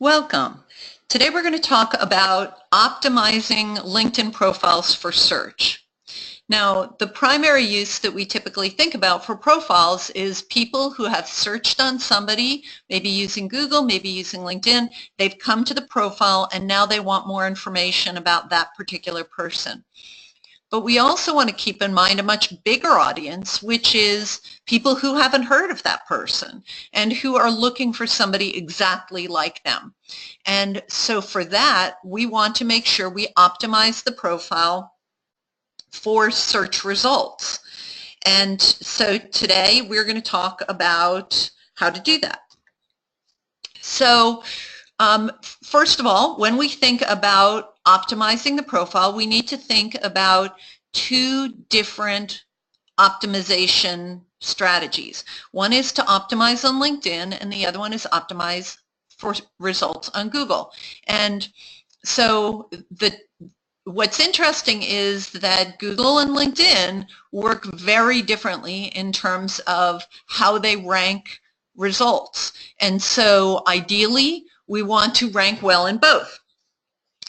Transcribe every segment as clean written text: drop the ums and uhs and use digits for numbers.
Welcome. Today we're going to talk about optimizing LinkedIn profiles for search. Now, the primary use that we typically think about for profiles is people who have searched on somebody, maybe using Google, maybe using LinkedIn. They've come to the profile and now they want more information about that particular person. But we also want to keep in mind a much bigger audience, which is people who haven't heard of that person and who are looking for somebody exactly like them. And so for that, we want to make sure we optimize the profile for search results. And so today we're going to talk about how to do that. So first of all, when we think about optimizing the profile, we need to think about two different optimization strategies. One is to optimize on LinkedIn, and the other one is optimize for results on Google. And so what's interesting is that Google and LinkedIn work very differently in terms of how they rank results. And so ideally, we want to rank well in both.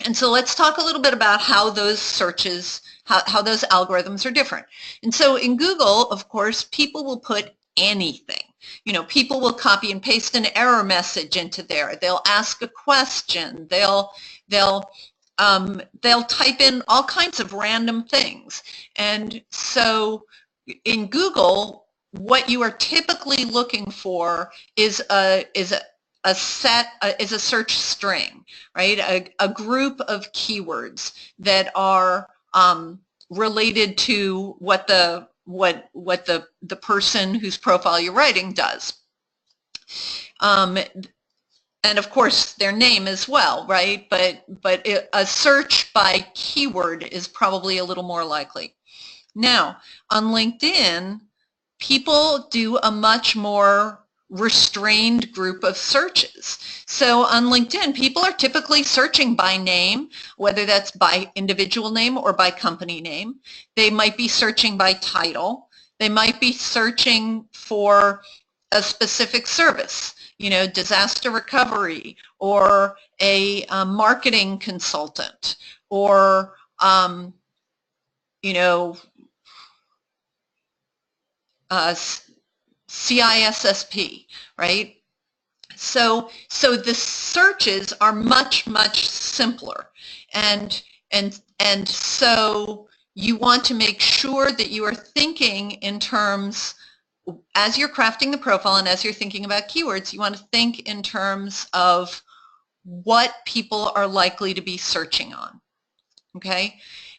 And so let's talk a little bit about how those searches, how those algorithms are different. And so in Google, of course, people will put anything. You know, people will copy and paste an error message into there. They'll ask a question. They'll type in all kinds of random things. And so in Google, what you are typically looking for is a search string, right? A group of keywords that are related to what the person whose profile you're writing does. And of course their name as well, right? But a search by keyword is probably a little more likely. Now, on LinkedIn, people do a much more restrained group of searches. So on LinkedIn, people are typically searching by name, whether that's by individual name or by company name. They might be searching by title. They might be searching for a specific service, you know, disaster recovery, or a marketing consultant, or you know, CISSP, right? So the searches are much simpler, and so you want to make sure that you are thinking in terms, as you're crafting the profile and as you're thinking about keywords, you want to think in terms of what people are likely to be searching on, okay?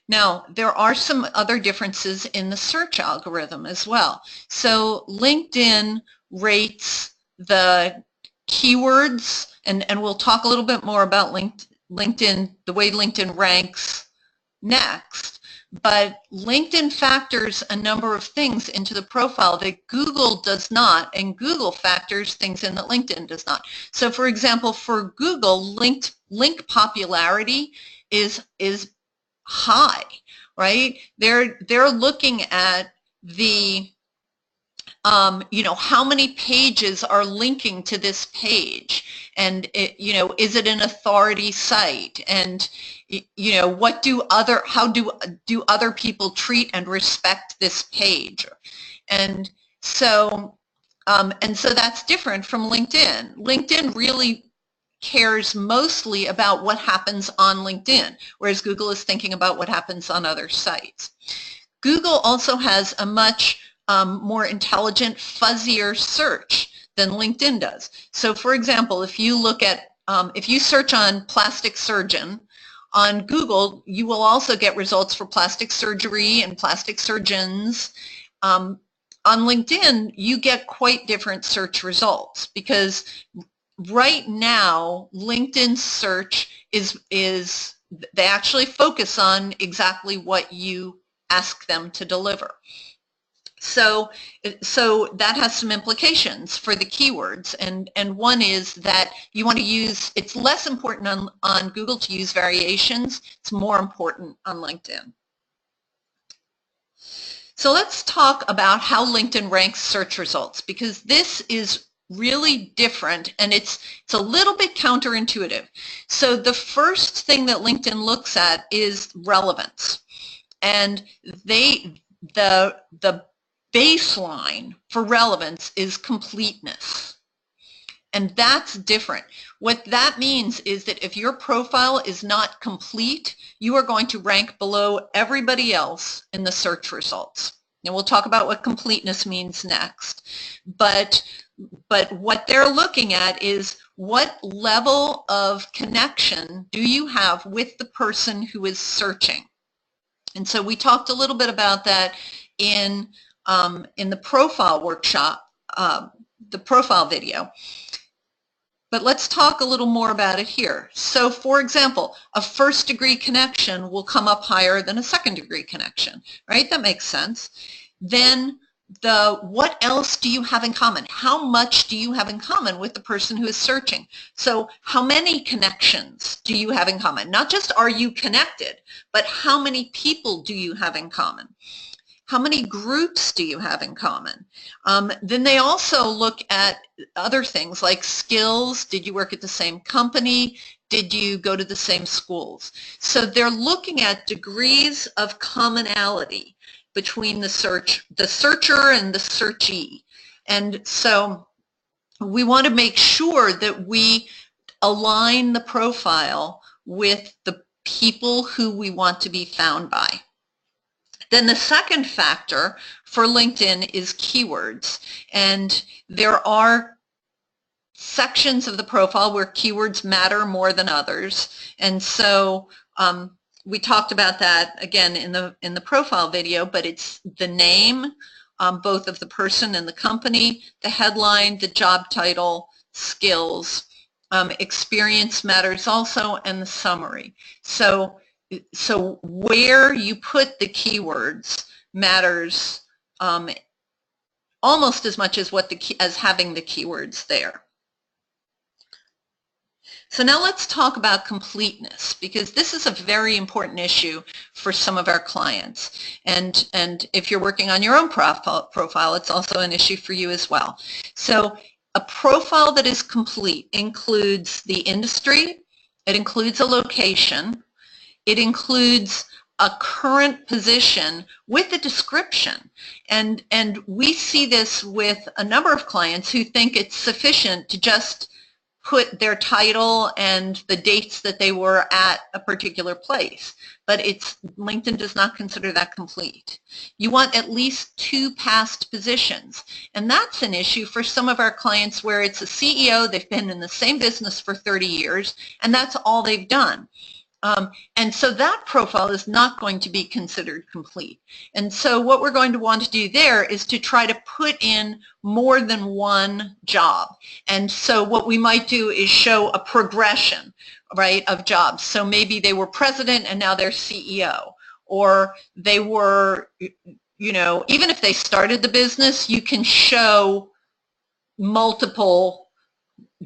Now, there are some other differences in the search algorithm as well. So LinkedIn rates the keywords, and we'll talk a little bit more about LinkedIn, the way LinkedIn ranks next. But LinkedIn factors a number of things into the profile that Google does not, and Google factors things in that LinkedIn does not. So for example, for Google, link popularity is high, right? They're looking at the you know, how many pages are linking to this page, and you know, is it an authority site, and you know, how do other people treat and respect this page? And so that's different from LinkedIn. LinkedIn really cares mostly about what happens on LinkedIn, whereas Google is thinking about what happens on other sites. Google also has a much more intelligent, fuzzier search than LinkedIn does. So for example, if you look at, if you search on plastic surgeon on Google, you will also get results for plastic surgery and plastic surgeons. On LinkedIn, you get quite different search results, because right now, LinkedIn search is they actually focus on exactly what you ask them to deliver. So that has some implications for the keywords, and one is that you want to use, it's less important on Google to use variations, it's more important on LinkedIn. So let's talk about how LinkedIn ranks search results, because this is really different, and it's a little bit counterintuitive. So the first thing that LinkedIn looks at is relevance, and the baseline for relevance is completeness. And that's different. What that means is that if your profile is not complete, you are going to rank below everybody else in the search results. And we'll talk about what completeness means next. But what they're looking at is what level of connection do you have with the person who is searching. And so we talked a little bit about that in the profile workshop, the profile video. But let's talk a little more about it here. So for example, a first-degree connection will come up higher than a second-degree connection, right? That makes sense. Then what else do you have in common? How much do you have in common with the person who is searching? So how many connections do you have in common? Not just are you connected, but how many people do you have in common? How many groups do you have in common? Then they also look at other things like skills. Did you work at the same company? Did you go to the same schools? So they're looking at degrees of commonality between the searcher and the searchee. And so we want to make sure that we align the profile with the people who we want to be found by. Then the second factor for LinkedIn is keywords, and there are sections of the profile where keywords matter more than others, and so we talked about that again in the profile video, but it's the name, both of the person and the company, the headline, the job title, skills, experience matters also, and the summary. So where you put the keywords matters almost as much as as having the keywords there. So now let's talk about completeness, because this is a very important issue for some of our clients. And if you're working on your own profile, it's also an issue for you as well. So a profile that is complete includes the industry, it includes a location, it includes a current position with a description. And we see this with a number of clients who think it's sufficient to just put their title and the dates that they were at a particular place. But LinkedIn does not consider that complete. You want at least 2 past positions. And that's an issue for some of our clients where it's a CEO, they've been in the same business for 30 years, and that's all they've done. And so that profile is not going to be considered complete. And so what we're going to want to do there is to try to put in more than one job. And so what we might do is show a progression, right, of jobs. So maybe they were president and now they're CEO, or they were, you know, even if they started the business, you can show multiple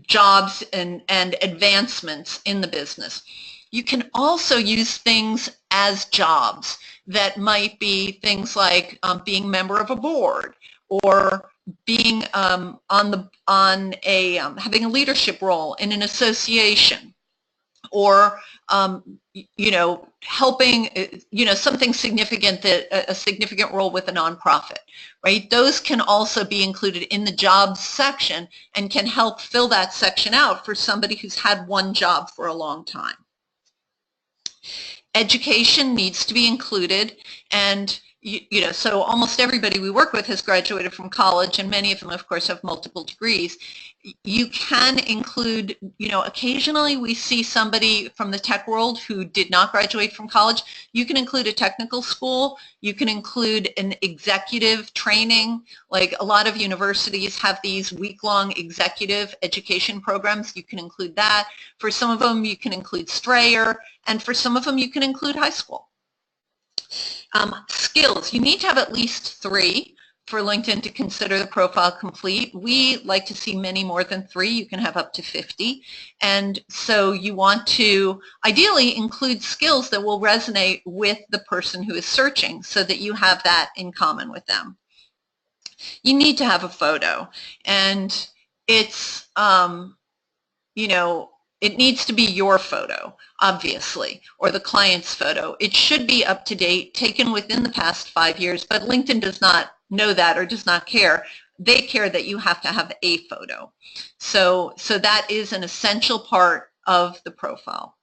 jobs and advancements in the business. You can also use things as jobs that might be things like being a member of a board, or being having a leadership role in an association, or you know, helping, you know, something significant, a significant role with a nonprofit, right? Those can also be included in the jobs section and can help fill that section out for somebody who's had one job for a long time. Education needs to be included, and you know, so almost everybody we work with has graduated from college, and many of them, of course, have multiple degrees. You can include, you know, occasionally we see somebody from the tech world who did not graduate from college. You can include a technical school. You can include an executive training. Like a lot of universities have these week-long executive education programs. You can include that. For some of them, you can include Strayer, and for some of them, you can include high school. Skills, you need to have at least 3 for LinkedIn to consider the profile complete. We like to see many more than 3. You can have up to 50. And so you want to ideally include skills that will resonate with the person who is searching so that you have that in common with them. You need to have a photo. And it's, you know, it needs to be your photo, obviously, or the client's photo. It should be up to date, taken within the past 5 years, but LinkedIn does not know that or does not care. They care that you have to have a photo. So that is an essential part of the profile.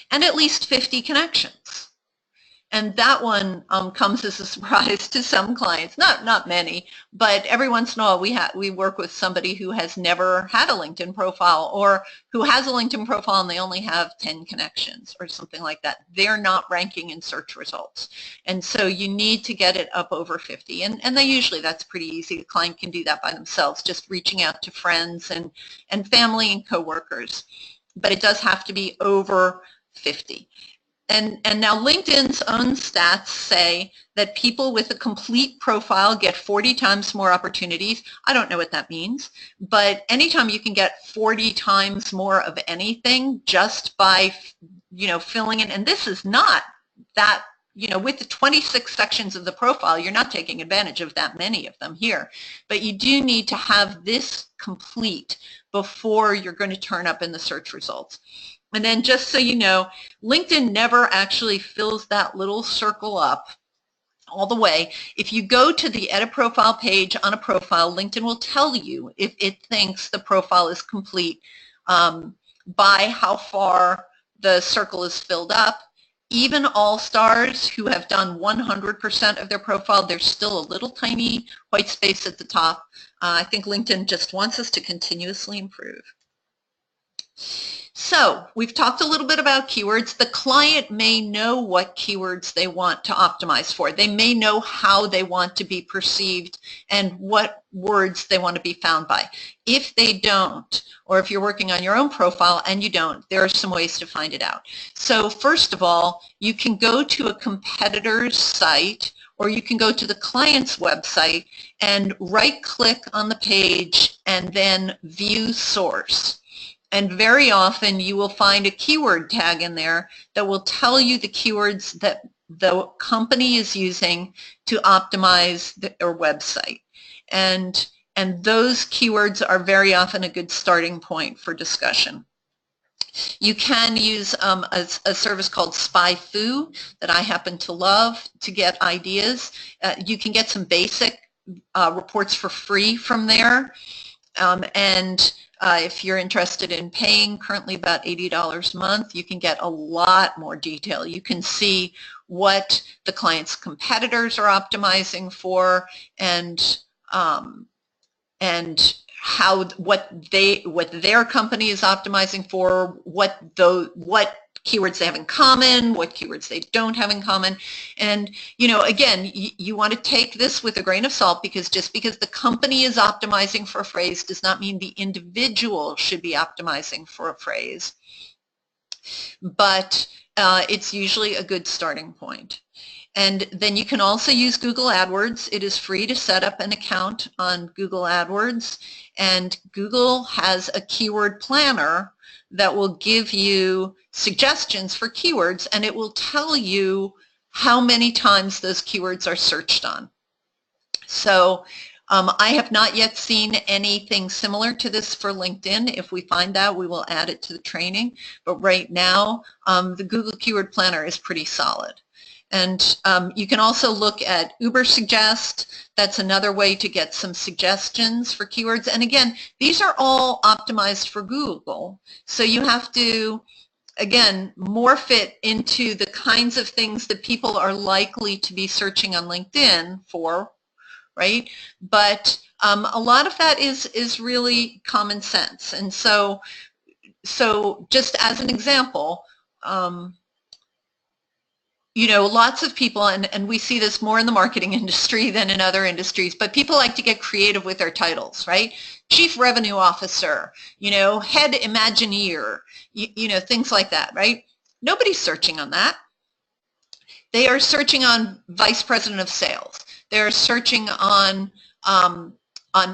And at least 50 connections. And that one comes as a surprise to some clients, not many, but every once in a while we work with somebody who has never had a LinkedIn profile, or who has a LinkedIn profile and they only have 10 connections or something like that. They're not ranking in search results. And so you need to get it up over 50. And that's pretty easy. The client can do that by themselves, just reaching out to friends and family and coworkers. But it does have to be over 50. And now LinkedIn's own stats say that people with a complete profile get 40 times more opportunities. I don't know what that means, but anytime you can get 40 times more of anything just by, filling in, and this is not that, with the 26 sections of the profile, you're not taking advantage of that many of them here, but you do need to have this complete before you're going to turn up in the search results. And then just so you know, LinkedIn never actually fills that little circle up all the way. If you go to the edit profile page on a profile, LinkedIn will tell you if it thinks the profile is complete by how far the circle is filled up. Even all-stars who have done 100% of their profile, there's still a little tiny white space at the top. I think LinkedIn just wants us to continuously improve. So we've talked a little bit about keywords. The client may know what keywords they want to optimize for. They may know how they want to be perceived and what words they want to be found by. If they don't, or if you're working on your own profile and you don't, there are some ways to find it out. So first of all, you can go to a competitor's site, or you can go to the client's website and right-click on the page and then view source. And very often you will find a keyword tag in there that will tell you the keywords that the company is using to optimize their website. And those keywords are very often a good starting point for discussion. You can use a service called SpyFu that I happen to love to get ideas. You can get some basic reports for free from there. If you're interested in paying, currently about $80 a month, you can get a lot more detail. You can see what the client's competitors are optimizing for, and what their company is optimizing for, what keywords they have in common, what keywords they don't have in common. And, again, you want to take this with a grain of salt, because just because the company is optimizing for a phrase does not mean the individual should be optimizing for a phrase. But it's usually a good starting point. And then you can also use Google AdWords. It is free to set up an account on Google AdWords, and Google has a keyword planner that will give you suggestions for keywords, and it will tell you how many times those keywords are searched on. So I have not yet seen anything similar to this for LinkedIn. If we find that, we will add it to the training. But right now, the Google Keyword Planner is pretty solid. And you can also look at Ubersuggest. That's another way to get some suggestions for keywords. And again, these are all optimized for Google. So you have to, again, morph it into the kinds of things that people are likely to be searching on LinkedIn for, right? But a lot of that is really common sense. And so just as an example, lots of people, and we see this more in the marketing industry than in other industries, but people like to get creative with their titles, right? Chief Revenue Officer, Head Imagineer, things like that, right? Nobody's searching on that. They are searching on Vice President of Sales. They're searching on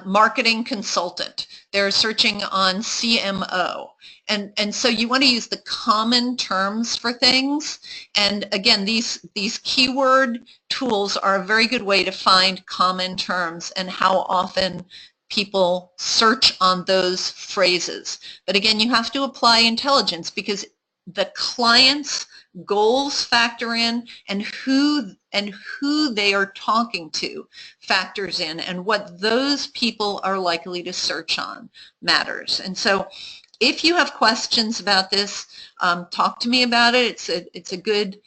Marketing Consultant. They're searching on CMO. And so you want to use the common terms for things. And again, these keyword tools are a very good way to find common terms and how often people search on those phrases. But again, you have to apply intelligence because the client's goals factor in, and who they are talking to factors in, and what those people are likely to search on matters. And so if you have questions about this, talk to me about it. It's a good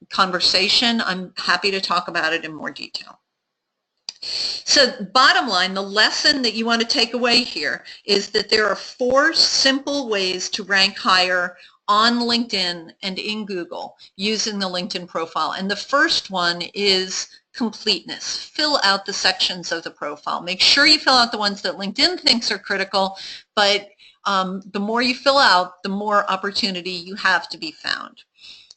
conversation. I'm happy to talk about it in more detail. So bottom line, the lesson that you want to take away here is that there are 4 simple ways to rank higher on LinkedIn and in Google using the LinkedIn profile. And the first one is completeness. Fill out the sections of the profile. Make sure you fill out the ones that LinkedIn thinks are critical, but the more you fill out, the more opportunity you have to be found.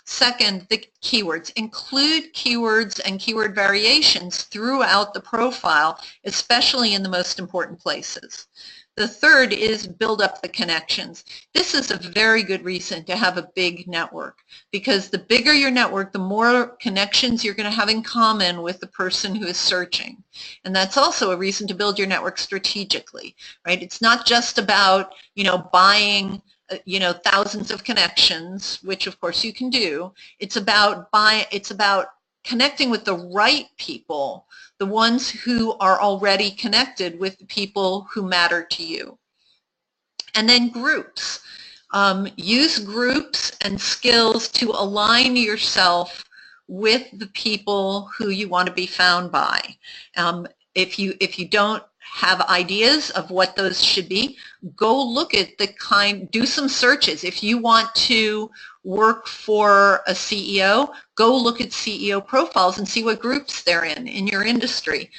Second, the keywords. Include keywords and keyword variations throughout the profile, especially in the most important places. The third is build up the connections. This is a very good reason to have a big network, because the bigger your network, the more connections you're going to have in common with the person who is searching. And that's also a reason to build your network strategically, right? It's not just about, buying thousands of connections, which of course you can do. It's about connecting with the right people, the ones who are already connected with the people who matter to you. And then groups. Use groups and skills to align yourself with the people who you want to be found by. If you don't have ideas of what those should be, go look at do some searches. If you want to work for a CEO, go look at CEO profiles and see what groups they're in your industry.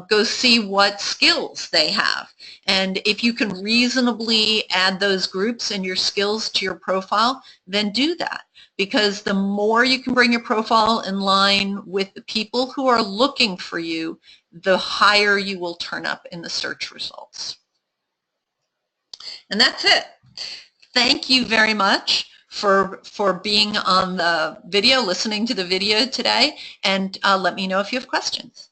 Go see what skills they have. And if you can reasonably add those groups and your skills to your profile, then do that. Because the more you can bring your profile in line with the people who are looking for you, the higher you will turn up in the search results. And that's it. Thank you very much for being on the video, listening to the video today, and let me know if you have questions.